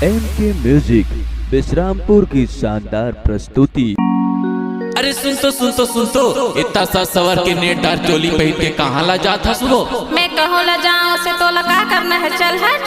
MK music Vishrampur की शानदार प्रस्तुति। अरे सुन तो इतना सा सवर के नेटार चोली पहन के कहाँ ला जाता सुनो। मैं कहो ला जाऊं से तो लगा करना है, चल हट।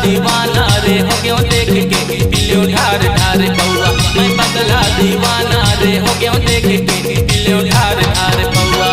दीवाना रे हो गयो देख के पिलियो ढार ढार पौआ। मैं पगला दीवाना रे हो गयो देख के पिलियो ढार ढार पौआ।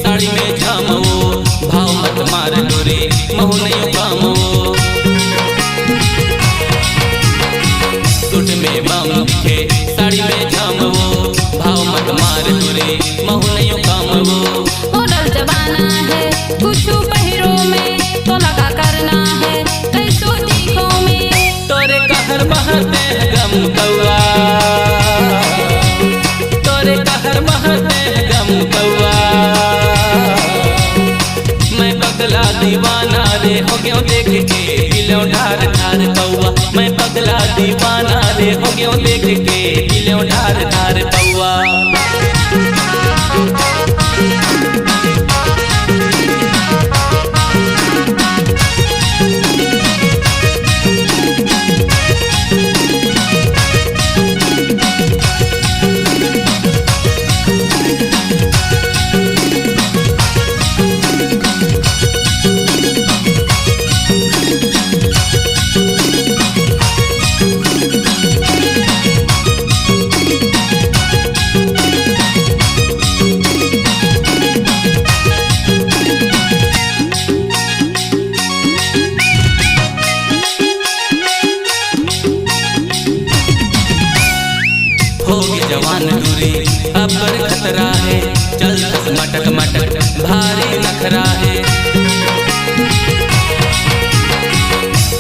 साड़ी में जामो भाव मत मार डोरे महु नहीं पामो। सूट में बम दिखे साड़ी में जामो भाव मत मार डोरे महु नहीं पामो। होनर जमाना है कुछ पहिरो में तो लगा करना है, कैसो देखो में तोरे कहर महते गम कौआ, तोरे कहर महते गम कौआ। पगला दीवाना रे हो गयो देख के पिलियो ढार ढार पौआ। मैं पगला दीवाना रे हो गयो देख के पिलियो ढार ढार पौआ। जवान दूरी अब बड़ खतरा है, चल मटक मटक भारी नखरा है।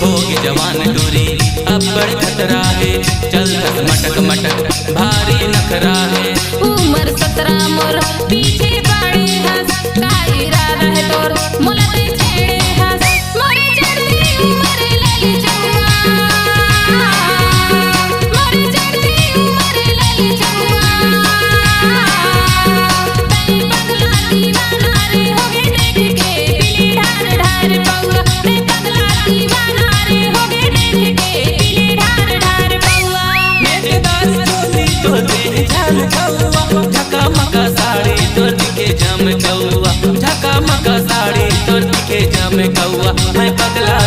होगी जवान दूरी अब बड़ खतरा है, चल मटक मटक भारी नखरा है। उम्र 17 मोर पीछे पड़े हंस, का इरादा है तोर मुलते छेड़े हंस। मोरे चढ़ती उम्र ले चुआ, झका मका साड़ी तोर दिखे जम कौआ। मैं पगला